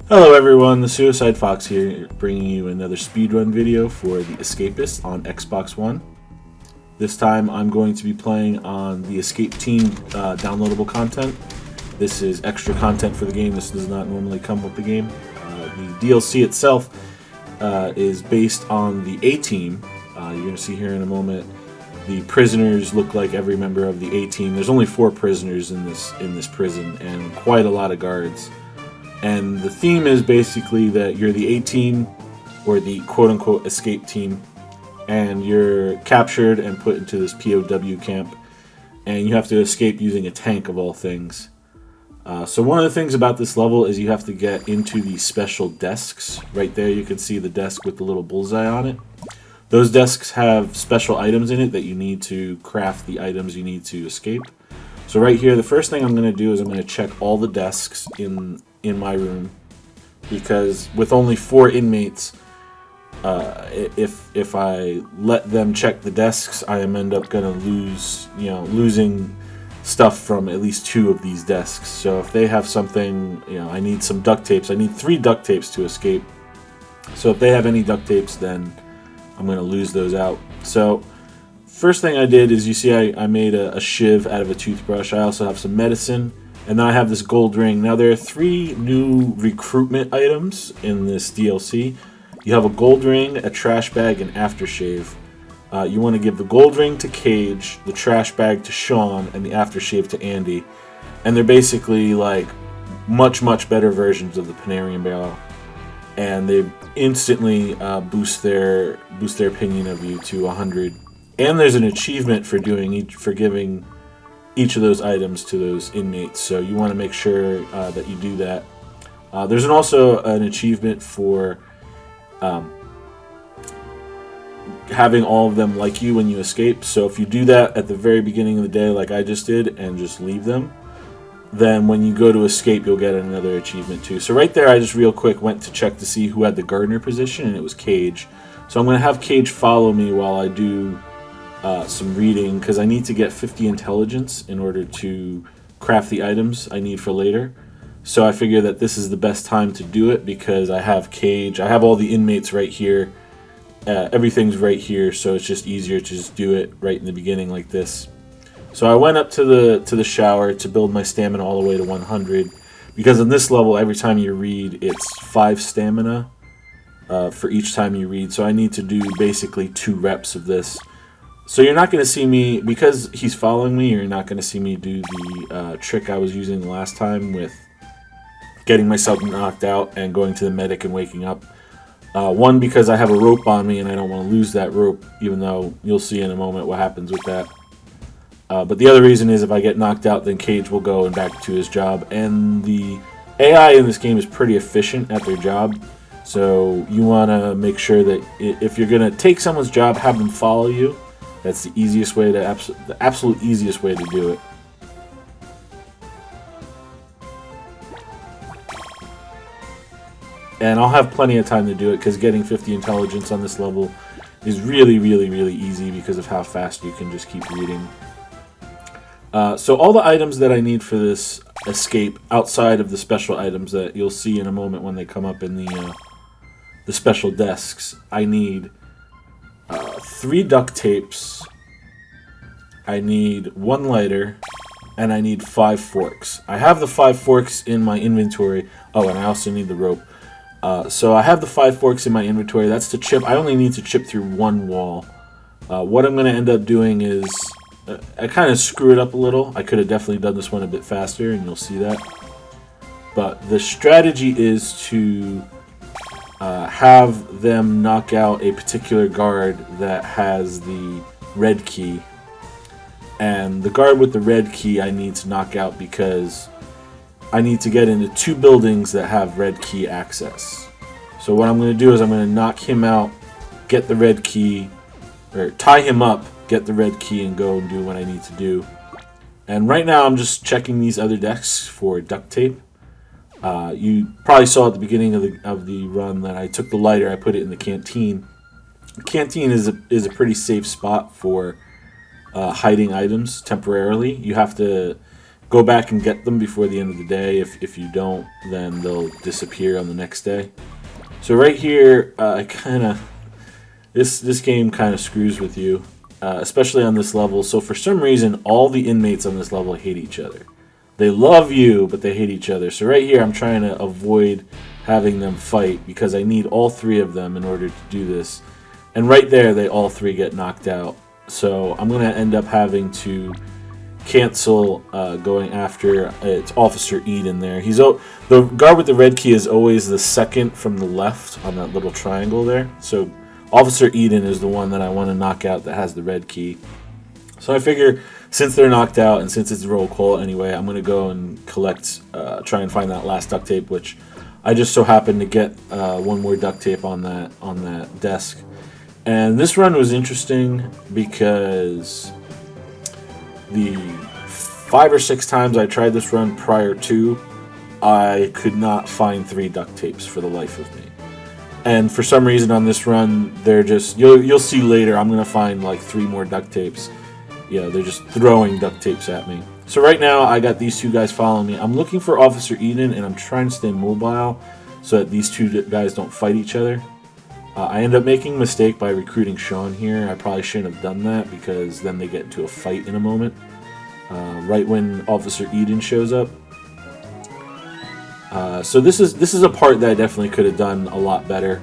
Hello everyone, the Suicide Fox here, bringing you another speedrun video for the Escapists on Xbox One. This time I'm going to be playing on the Escape Team downloadable content. This is extra content for the game. This does not normally come with the game. The DLC itself is based on the A-Team. You're going to see here in a moment. The prisoners look like every member of the A-Team. There's only 4 prisoners in this prison and quite a lot of guards. And the theme is basically that you're the A-Team, or the quote-unquote escape team, and you're captured and put into this POW camp, and you have to escape using a tank of all things. So one of the things about this level is you have to get into these special desks. Right there you can see the desk with the little bullseye on it. Those desks have special items in it that you need to craft the items you need to escape. So right here, the first thing I'm going to do is I'm going to check all the desks in my room, because with only 4 inmates, if I let them check the desks, I end up going to losing stuff from at least 2 of these desks. So if they have something, I need some duct tapes. I need 3 duct tapes to escape. So if they have any duct tapes, then I'm going to lose those out. So first thing I did is, you see I made a shiv out of a toothbrush. I also have some medicine. And then I have this gold ring. Now there are 3 new recruitment items in this DLC. You have a gold ring, a trash bag, and aftershave. You want to give the gold ring to Cage, the trash bag to Sean, and the aftershave to Andy. And they're basically like much better versions of the Panarian barrel. And they instantly boost their opinion of you to 100. And there's an achievement for giving each of those items to those inmates, so you want to make sure that you do that. There's also an achievement for having all of them like you when you escape. So if you do that at the very beginning of the day, like I just did, and just leave them, then when you go to escape, you'll get another achievement too. So right there, I just real quick went to check to see who had the gardener position, and it was Cage. So I'm going to have Cage follow me while I do some reading, because I need to get 50 intelligence in order to craft the items I need for later. So I figure that this is the best time to do it, because I have Cage, I have all the inmates right here, everything's right here, so it's just easier to just do it right in the beginning like this. So I went up to the shower to build my stamina all the way to 100, because in this level, every time you read, it's 5 stamina for each time you read. So I need to do basically 2 reps of this. So you're not going to see me, because he's following me, you're not going to see me do the trick I was using the last time with getting myself knocked out and going to the medic and waking up. One, because I have a rope on me and I don't want to lose that rope, even though you'll see in a moment what happens with that. But the other reason is, if I get knocked out, then Cage will go and back to his job. And the AI in this game is pretty efficient at their job. So you want to make sure that if you're going to take someone's job, have them follow you. That's the easiest way the absolute easiest way to do it. And I'll have plenty of time to do it, because getting 50 intelligence on this level is really easy, because of how fast you can just keep reading. So all the items that I need for this escape, outside of the special items that you'll see in a moment when they come up in the special desks, I need 3 duct tapes, I need 1 lighter, and I need 5 forks. I have the 5 forks in my inventory. Oh, and I also need the rope. So I have the 5 forks in my inventory. That's to chip. I only need to chip through 1 wall. What I'm going to end up doing is, I kind of screw it up a little. I could have definitely done this one a bit faster, and you'll see that. But the strategy is to have them knock out a particular guard that has the red key. And the guard with the red key I need to knock out, because I need to get into 2 buildings that have red key access. So what I'm going to do is I'm going to knock him out, get the red key, or tie him up, get the red key, and go and do what I need to do. And right now I'm just checking these other desks for duct tape. You probably saw at the beginning of the run that I took the lighter, I put it in the canteen. The canteen is a pretty safe spot for hiding items temporarily. You have to go back and get them before the end of the day. If you don't, then they'll disappear on the next day. So right here, this game kind of screws with you, especially on this level. So for some reason, all the inmates on this level hate each other. They love you, but they hate each other. So right here, I'm trying to avoid having them fight because I need all three of them in order to do this. And right there, they all three get knocked out. So I'm going to end up having to cancel going after it's Officer Eden there. The guard with the red key is always the second from the left on that little triangle there. So Officer Eden is the one that I want to knock out that has the red key. So I figure since they're knocked out and since it's roll call anyway, I'm going to go and collect, try and find that last duct tape, which I just so happened to get one more duct tape on that desk. And this run was interesting because the 5 or 6 times I tried this run prior to, I could not find 3 duct tapes for the life of me. And for some reason on this run, they're just, you'll see later, I'm going to find like 3 more duct tapes. Yeah, they're just throwing duct tapes at me. So right now, I got these 2 guys following me. I'm looking for Officer Eden, and I'm trying to stay mobile so that these 2 guys don't fight each other. I end up making a mistake by recruiting Sean here. I probably shouldn't have done that because then they get into a fight in a moment. Right when Officer Eden shows up. So this is a part that I definitely could have done a lot better.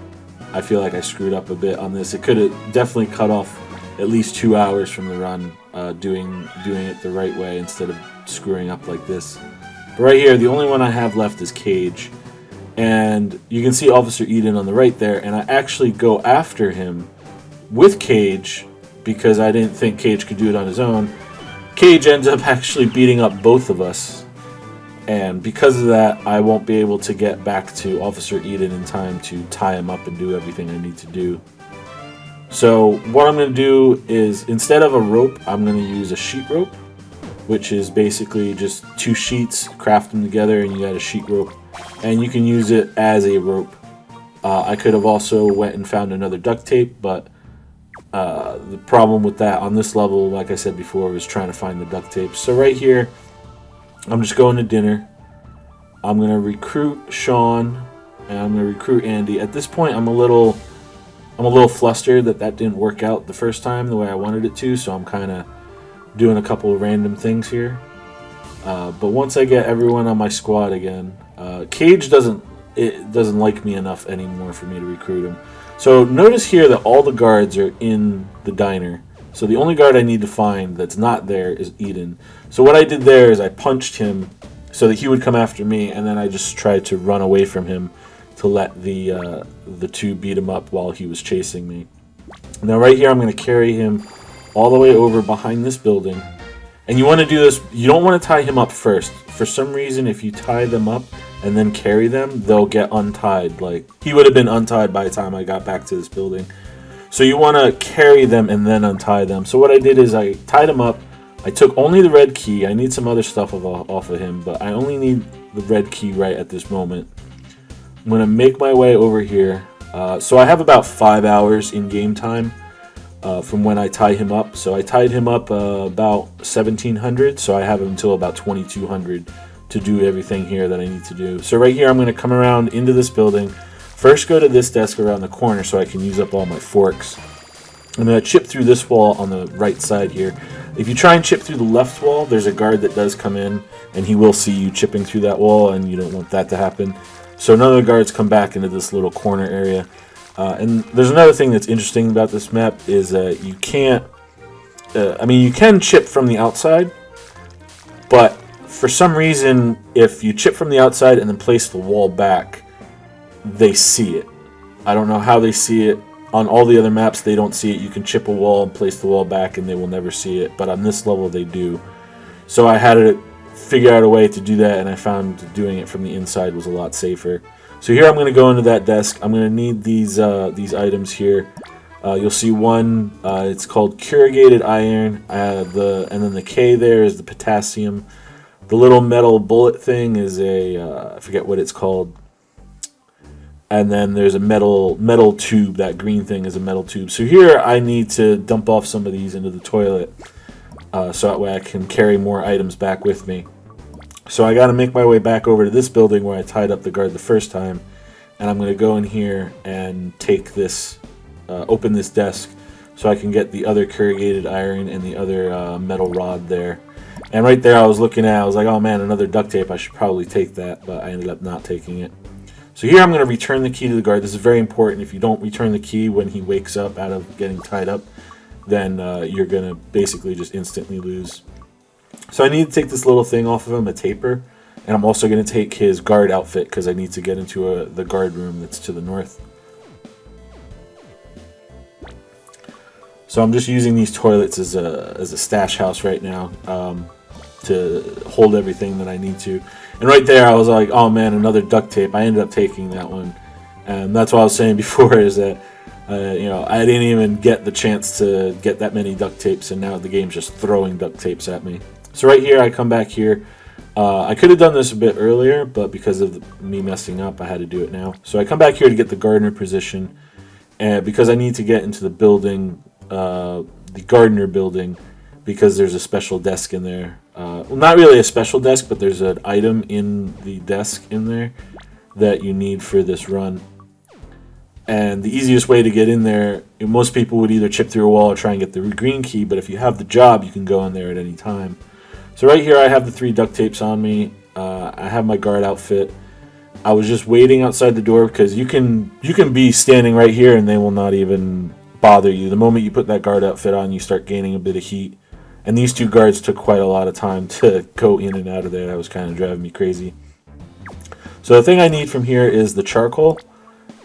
I feel like I screwed up a bit on this. It could have definitely cut off at least 2 hours from the run, doing it the right way instead of screwing up like this. But right here, the only one I have left is Cage. And you can see Officer Eden on the right there, and I actually go after him with Cage because I didn't think Cage could do it on his own. Cage ends up actually beating up both of us, and because of that, I won't be able to get back to Officer Eden in time to tie him up and do everything I need to do. So what I'm going to do is, instead of a rope, I'm going to use a sheet rope, which is basically just 2 sheets, craft them together, and you got a sheet rope. And you can use it as a rope. I could have also went and found another duct tape, but the problem with that on this level, like I said before, was trying to find the duct tape. So right here, I'm just going to dinner. I'm going to recruit Sean, and I'm going to recruit Andy. At this point, I'm a little flustered that didn't work out the first time the way I wanted it to, so I'm kind of doing a couple of random things here. But once I get everyone on my squad again, Cage doesn't like me enough anymore for me to recruit him. So notice here that all the guards are in the diner. So the only guard I need to find that's not there is Eden. So what I did there is I punched him so that he would come after me, and then I just tried to run away from him to let the 2 beat him up while he was chasing me. Now right here, I'm going to carry him all the way over behind this building. And you want to do this, you don't want to tie him up first. For some reason, if you tie them up and then carry them, they'll get untied. Like, he would have been untied by the time I got back to this building. So you want to carry them and then untie them. So what I did is I tied him up. I took only the red key. I need some other stuff off of him, but I only need the red key right at this moment. I'm going to make my way over here. So I have about 5 hours in game time. From when I tie him up. So I tied him up about 1700, so I have until about 2200 to do everything here that I need to do. So right here, I'm going to come around into this building. First, go to this desk around the corner so I can use up all my forks. I'm going to chip through this wall on the right side here. If you try and chip through the left wall, there's a guard that does come in, and he will see you chipping through that wall, and you don't want that to happen. So none of the guards come back into this little corner area. And there's another thing that's interesting about this map is that you can't, you can chip from the outside, but for some reason, if you chip from the outside and then place the wall back, they see it. I don't know how they see it. On all the other maps, they don't see it. You can chip a wall and place the wall back and they will never see it, but on this level, they do. So I had to figure out a way to do that, and I found doing it from the inside was a lot safer. So here I'm going to go into that desk. I'm going to need these items here. You'll see one, it's called corrugated iron, and then the K there is the potassium. The little metal bullet thing is I forget what it's called. And then there's a metal tube. That green thing is a metal tube. So here I need to dump off some of these into the toilet, so that way I can carry more items back with me. So I got to make my way back over to this building where I tied up the guard the first time, and I'm going to go in here and take this, open this desk, so I can get the other corrugated iron and the other metal rod there. And right there I was looking at, I was like, oh man, another duct tape, I should probably take that, but I ended up not taking it. So here I'm going to return the key to the guard. This is very important. If you don't return the key when he wakes up out of getting tied up, then you're going to basically just instantly lose. So I need to take this little thing off of him, a taper, and I'm also going to take his guard outfit because I need to get into the guard room that's to the north. So I'm just using these toilets as a stash house right now to hold everything that I need to. And right there I was like, oh man, another duct tape. I ended up taking that one. And that's what I was saying before, is that you know, I didn't even get the chance to get that many duct tapes, and now the game's just throwing duct tapes at me. So right here I come back here. I could have done this a bit earlier, but because of me messing up I had to do it now. So I come back here to get the gardener position, and because I need to get into the building, the gardener building, because there's a special desk in there. Well, not really a special desk, but there's an item in the desk in there that you need for this run. And the easiest way to get in there, most people would either chip through a wall or try and get the green key, but if you have the job, you can go in there at any time. So right here I have the 3 duct tapes on me. I have my guard outfit. I was just waiting outside the door because you can be standing right here and they will not even bother you. The moment you put that guard outfit on, you start gaining a bit of heat. And these 2 guards took quite a lot of time to go in and out of there. That was kind of driving me crazy. So the thing I need from here is the charcoal,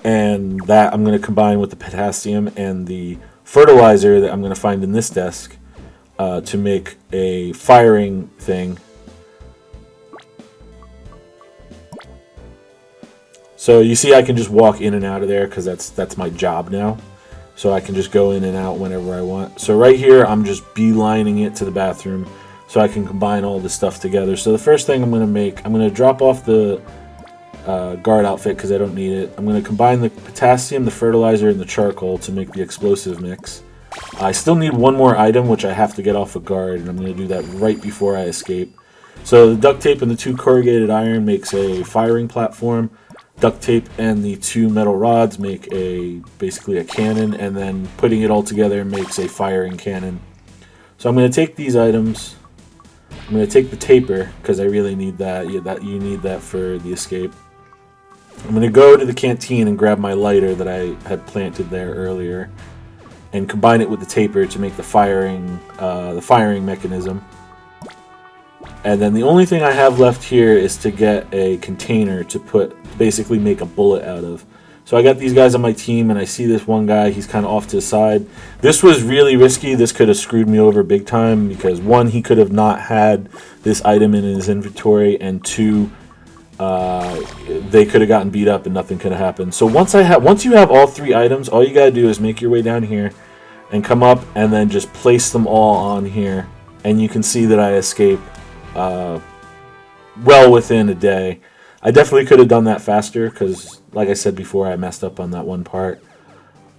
and that I'm going to combine with the potassium and the fertilizer that I'm going to find in this desk to make a firing thing. So you see I can just walk in and out of there because that's my job now. So I can just go in and out whenever I want. So right here I'm just beelining it to the bathroom so I can combine all this stuff together. So the first thing I'm going to make, I'm going to drop off the guard outfit because I don't need it. I'm going to combine the potassium, the fertilizer, and the charcoal to make the explosive mix. I still need one more item, which I have to get off a guard, and I'm going to do that right before I escape. So the duct tape and the 2 corrugated iron makes a firing platform. Duct tape and the 2 metal rods make basically a cannon, and then putting it all together makes a firing cannon. So I'm going to take these items. I'm going to take the taper because I really need that. You need that for the escape. I'm going to go to the canteen and grab my lighter that I had planted there earlier, and combine it with the taper to make the firing mechanism. And then the only thing I have left here is to get a container to basically make a bullet out of. So I got these guys on my team, and I see this one guy, he's kind of off to the side. This was really risky. This could have screwed me over big time because 1, he could have not had this item in his inventory, and 2, they could have gotten beat up and nothing could have happened. So once you have all 3 items, all you gotta do is make your way down here and come up and then just place them all on here, and you can see that I escape well within a day. I definitely could have done that faster because, like I said before, I messed up on that one part.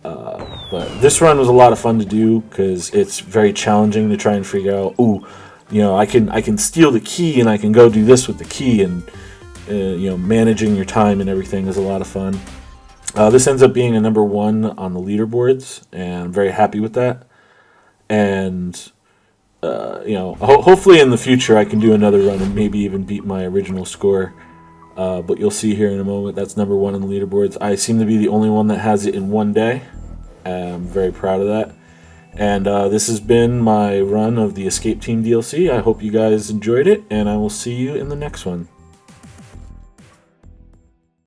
But this run was a lot of fun to do because it's very challenging to try and figure out, ooh, you know, I can steal the key and I can go do this with the key, and you know, managing your time and everything is a lot of fun. This ends up being a number 1 on the leaderboards, and I'm very happy with that. And you know, hopefully in the future I can do another run and maybe even beat my original score. But you'll see here in a moment, that's number 1 on the leaderboards. I seem to be the only one that has it in one day. I'm very proud of that. And this has been my run of the Escape Team DLC. I hope you guys enjoyed it, and I will see you in the next one.